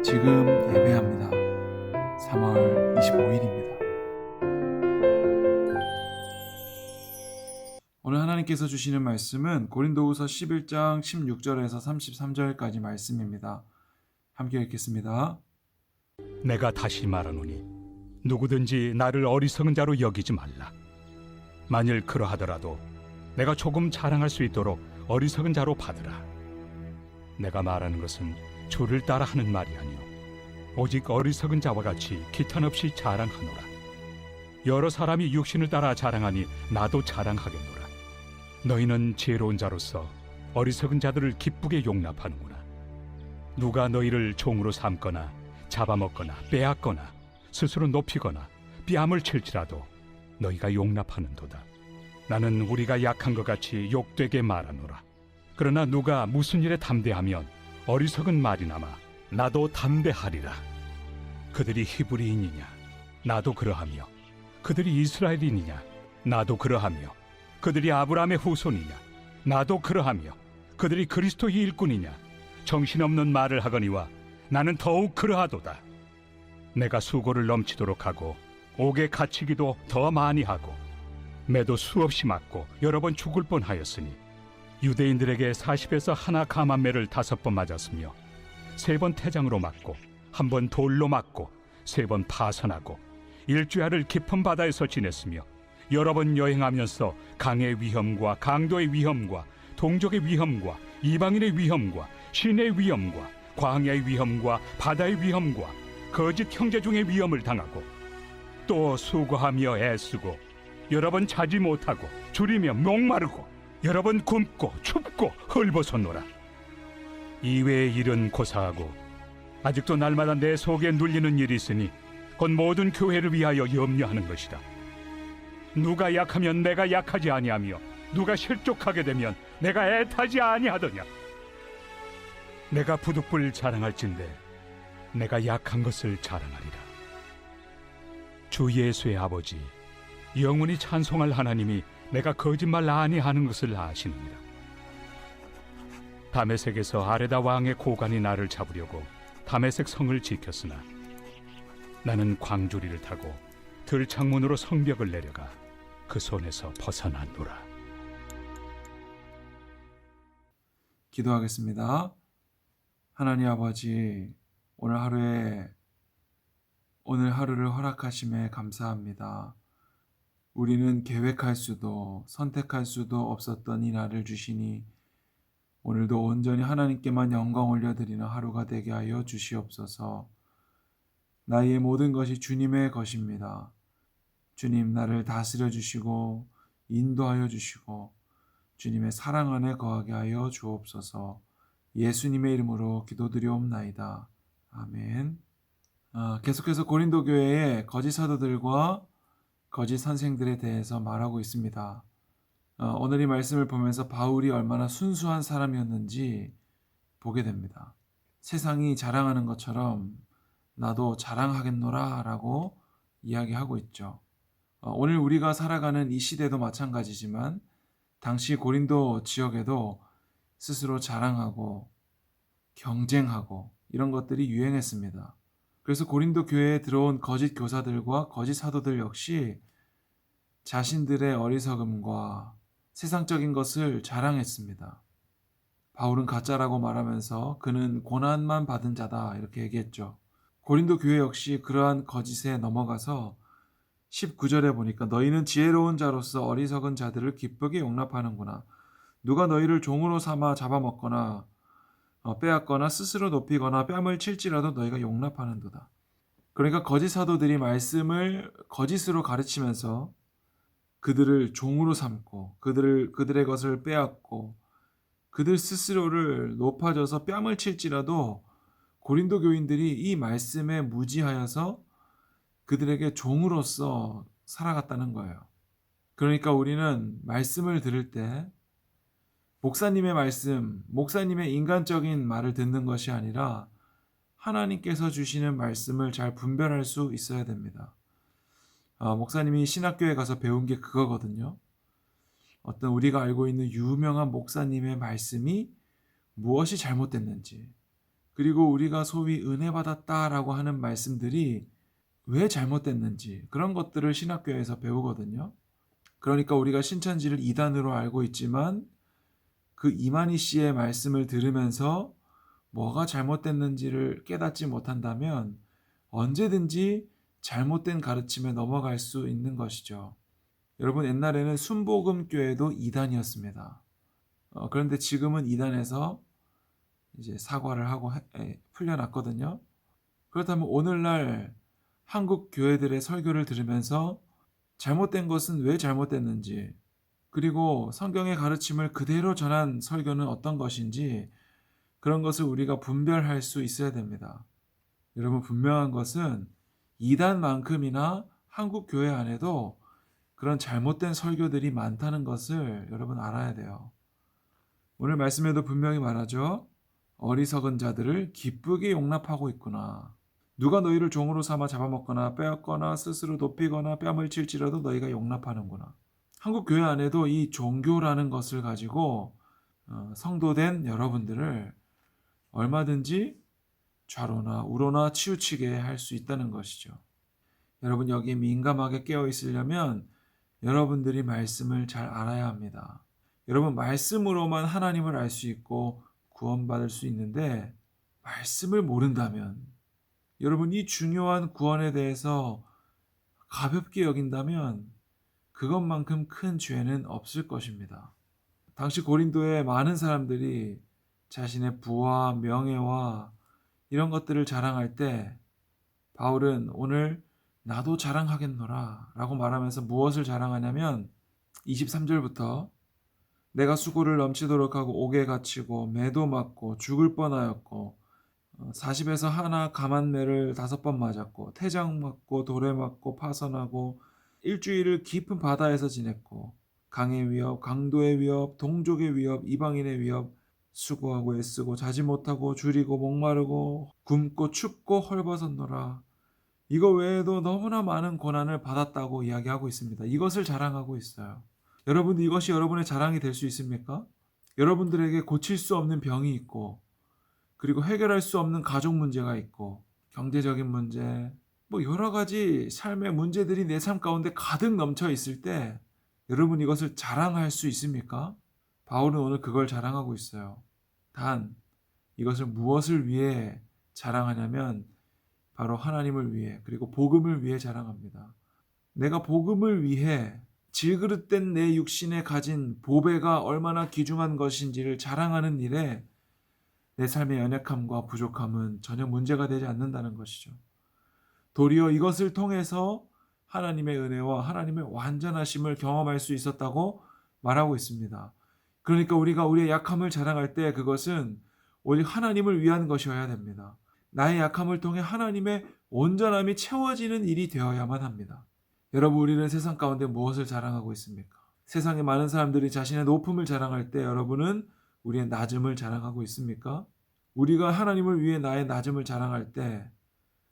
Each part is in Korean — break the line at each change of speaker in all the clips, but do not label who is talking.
지금 예배합니다. 3월 25일입니다. 오늘 하나님께서 주시는 말씀은 고린도후서 11장 16절에서 33절까지 말씀입니다. 함께 읽겠습니다.
내가 다시 말하노니 누구든지 나를 어리석은 자로 여기지 말라. 만일 그러하더라도 내가 조금 자랑할 수 있도록 어리석은 자로 받으라. 내가 말하는 것은 주를 따라 하는 말이 아니요 오직 어리석은 자와 같이 기탄 없이 자랑하노라. 여러 사람이 육신을 따라 자랑하니 나도 자랑하겠노라. 너희는 지혜로운 자로서 어리석은 자들을 기쁘게 용납하는구나. 누가 너희를 종으로 삼거나 잡아먹거나 빼앗거나 스스로 높이거나 뺨을 칠지라도 너희가 용납하는도다. 나는 우리가 약한 것 같이 욕되게 말하노라. 그러나 누가 무슨 일에 담대하면 어리석은 말이나마 나도 담대하리라. 그들이 히브리인이냐 나도 그러하며 그들이 이스라엘인이냐 나도 그러하며 그들이 아브라함의 후손이냐 나도 그러하며 그들이 그리스도의 일꾼이냐 정신없는 말을 하거니와 나는 더욱 그러하도다. 내가 수고를 넘치도록 하고 옥에 갇히기도 더 많이 하고 매도 수없이 맞고 여러 번 죽을 뻔하였으니 유대인들에게 40에서 하나 감한매를 5번 맞았으며 3번 태장으로 맞고 1번 돌로 맞고 3번 파선하고 일주야를 깊은 바다에서 지냈으며 여러 번 여행하면서 강의 위험과 강도의 위험과 동족의 위험과 이방인의 위험과 신의 위험과 광야의 위험과 바다의 위험과 거짓 형제 중의 위험을 당하고 또 수고하며 애쓰고 여러 번 자지 못하고 줄이며 목마르고 여러 번 굶고 춥고 헐벗었노라. 이외의 일은 고사하고 아직도 날마다 내 속에 눌리는 일이 있으니 곧 모든 교회를 위하여 염려하는 것이다. 누가 약하면 내가 약하지 아니하며 누가 실족하게 되면 내가 애타지 아니하더냐. 내가 부득불 자랑할진대 내가 약한 것을 자랑하리라. 주 예수의 아버지 영원히 찬송할 하나님이 내가 거짓말 아니하는 것을 아시느니라. 다메섹에서 아레다 왕의 고관이 나를 잡으려고 다메섹 성을 지켰으나 나는 광주리를 타고 들창문으로 성벽을 내려가 그 손에서 벗어났노라.
기도하겠습니다. 하나님 아버지, 오늘 하루를 허락하심에 감사합니다. 우리는 계획할 수도 선택할 수도 없었던 이 날을 주시니 오늘도 온전히 하나님께만 영광 올려드리는 하루가 되게 하여 주시옵소서. 나의 모든 것이 주님의 것입니다. 주님, 나를 다스려 주시고 인도하여 주시고 주님의 사랑 안에 거하게 하여 주옵소서. 예수님의 이름으로 기도드리옵나이다. 아멘. 계속해서 고린도 교회의 거짓 사도들과 거짓 선생들에 대해서 말하고 있습니다. 오늘 이 말씀을 보면서 바울이 얼마나 순수한 사람이었는지 보게 됩니다. 세상이 자랑하는 것처럼 나도 자랑하겠노라 라고 이야기하고 있죠. 오늘 우리가 살아가는 이 시대도 마찬가지지만 당시 고린도 지역에도 스스로 자랑하고 경쟁하고 이런 것들이 유행했습니다. 그래서 고린도 교회에 들어온 거짓 교사들과 거짓 사도들 역시 자신들의 어리석음과 세상적인 것을 자랑했습니다. 바울은 가짜라고 말하면서 그는 고난만 받은 자다 이렇게 얘기했죠. 고린도 교회 역시 그러한 거짓에 넘어가서 19절에 보니까 너희는 지혜로운 자로서 어리석은 자들을 기쁘게 용납하는구나. 누가 너희를 종으로 삼아 잡아먹거나 빼앗거나 스스로 높이거나 뺨을 칠지라도 너희가 용납하는도다. 그러니까 거짓 사도들이 말씀을 거짓으로 가르치면서 그들을 종으로 삼고 그들의 것을 빼앗고 그들 스스로를 높아져서 뺨을 칠지라도 고린도 교인들이 이 말씀에 무지하여서 그들에게 종으로서 살아갔다는 거예요. 그러니까 우리는 말씀을 들을 때 목사님의 말씀, 목사님의 인간적인 말을 듣는 것이 아니라 하나님께서 주시는 말씀을 잘 분별할 수 있어야 됩니다. 목사님이 신학교에 가서 배운 게 그거거든요. 어떤 우리가 알고 있는 유명한 목사님의 말씀이 무엇이 잘못됐는지, 그리고 우리가 소위 은혜 받았다라고 하는 말씀들이 왜 잘못됐는지 그런 것들을 신학교에서 배우거든요. 그러니까 우리가 신천지를 이단으로 알고 있지만 그 이만희 씨의 말씀을 들으면서 뭐가 잘못됐는지를 깨닫지 못한다면 언제든지 잘못된 가르침에 넘어갈 수 있는 것이죠. 여러분, 옛날에는 순복음교회도 이단이었습니다. 그런데 지금은 이단에서 이제 사과를 하고 풀려났거든요. 그렇다면 오늘날 한국 교회들의 설교를 들으면서 잘못된 것은 왜 잘못됐는지, 그리고 성경의 가르침을 그대로 전한 설교는 어떤 것인지 그런 것을 우리가 분별할 수 있어야 됩니다. 여러분, 분명한 것은 이단만큼이나 한국 교회 안에도 그런 잘못된 설교들이 많다는 것을 여러분 알아야 돼요. 오늘 말씀에도 분명히 말하죠. 어리석은 자들을 기쁘게 용납하고 있구나. 누가 너희를 종으로 삼아 잡아먹거나 빼앗거나 스스로 높이거나 뺨을 칠지라도 너희가 용납하는구나. 한국 교회 안에도 이 종교라는 것을 가지고 성도된 여러분들을 얼마든지 좌로나 우로나 치우치게 할 수 있다는 것이죠. 여러분, 여기에 민감하게 깨어 있으려면 여러분들이 말씀을 잘 알아야 합니다. 여러분, 말씀으로만 하나님을 알 수 있고 구원받을 수 있는데 말씀을 모른다면, 여러분 이 중요한 구원에 대해서 가볍게 여긴다면 그것만큼 큰 죄는 없을 것입니다. 당시 고린도에 많은 사람들이 자신의 부와 명예와 이런 것들을 자랑할 때 바울은 오늘 나도 자랑하겠노라 라고 말하면서 무엇을 자랑하냐면 23절부터 내가 수고를 넘치도록 하고 옥에 갇히고 매도 맞고 죽을 뻔하였고 40에서 하나 감한매를 5번 맞았고 태장 맞고 돌에 맞고 파선하고 일주일을 깊은 바다에서 지냈고 강의 위협, 강도의 위협, 동족의 위협, 이방인의 위협, 수고하고 애쓰고 자지 못하고 줄이고 목마르고 굶고 춥고 헐벗었노라. 이거 외에도 너무나 많은 고난을 받았다고 이야기하고 있습니다. 이것을 자랑하고 있어요. 여러분, 이것이 여러분의 자랑이 될 수 있습니까? 여러분들에게 고칠 수 없는 병이 있고, 그리고 해결할 수 없는 가족 문제가 있고, 경제적인 문제, 뭐 여러 가지 삶의 문제들이 내 삶 가운데 가득 넘쳐 있을 때 여러분 이것을 자랑할 수 있습니까? 바울은 오늘 그걸 자랑하고 있어요. 단 이것을 무엇을 위해 자랑하냐면 바로 하나님을 위해, 그리고 복음을 위해 자랑합니다. 내가 복음을 위해 질그릇된 내 육신에 가진 보배가 얼마나 귀중한 것인지를 자랑하는 일에 내 삶의 연약함과 부족함은 전혀 문제가 되지 않는다는 것이죠. 도리어 이것을 통해서 하나님의 은혜와 하나님의 완전하심을 경험할 수 있었다고 말하고 있습니다. 그러니까 우리가 우리의 약함을 자랑할 때 그것은 오직 하나님을 위한 것이어야 됩니다. 나의 약함을 통해 하나님의 온전함이 채워지는 일이 되어야만 합니다. 여러분, 우리는 세상 가운데 무엇을 자랑하고 있습니까? 세상에 많은 사람들이 자신의 높음을 자랑할 때 여러분은 우리의 낮음을 자랑하고 있습니까? 우리가 하나님을 위해 나의 낮음을 자랑할 때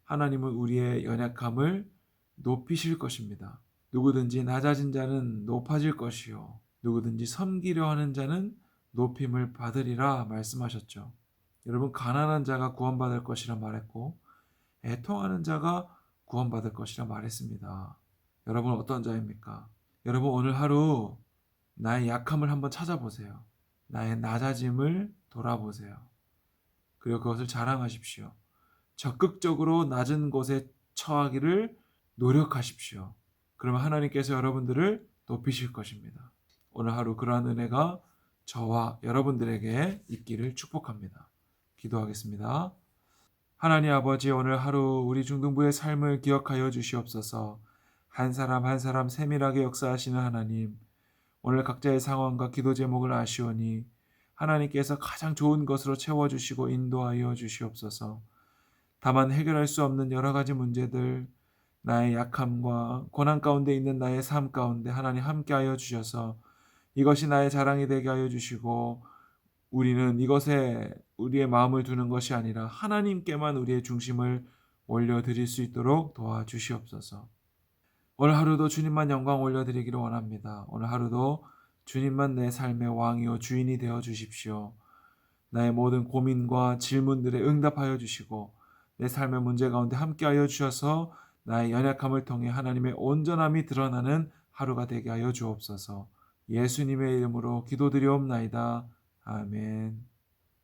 하나님은 우리의 연약함을 높이실 것입니다. 누구든지 낮아진 자는 높아질 것이요 누구든지 섬기려 하는 자는 높임을 받으리라 말씀하셨죠. 여러분, 가난한 자가 구원받을 것이라 말했고 애통하는 자가 구원받을 것이라 말했습니다. 여러분 어떤 자입니까? 여러분 오늘 하루 나의 약함을 한번 찾아보세요. 나의 낮아짐을 돌아보세요. 그리고 그것을 자랑하십시오. 적극적으로 낮은 곳에 처하기를 노력하십시오. 그러면 하나님께서 여러분들을 높이실 것입니다. 오늘 하루 그러한 은혜가 저와 여러분들에게 있기를 축복합니다. 기도하겠습니다. 하나님 아버지, 오늘 하루 우리 중등부의 삶을 기억하여 주시옵소서. 한 사람 한 사람 세밀하게 역사하시는 하나님, 오늘 각자의 상황과 기도 제목을 아시오니 하나님께서 가장 좋은 것으로 채워주시고 인도하여 주시옵소서. 다만 해결할 수 없는 여러 가지 문제들, 나의 약함과 고난 가운데 있는 나의 삶 가운데 하나님 함께하여 주셔서 이것이 나의 자랑이 되게 하여 주시고, 우리는 이것에 우리의 마음을 두는 것이 아니라 하나님께만 우리의 중심을 올려드릴 수 있도록 도와주시옵소서. 오늘 하루도 주님만 영광 올려드리기를 원합니다. 오늘 하루도 주님만 내 삶의 왕이요 주인이 되어 주십시오. 나의 모든 고민과 질문들에 응답하여 주시고 내 삶의 문제 가운데 함께하여 주셔서 나의 연약함을 통해 하나님의 온전함이 드러나는 하루가 되게 하여 주옵소서. 예수님의 이름으로 기도드리옵나이다. 아멘.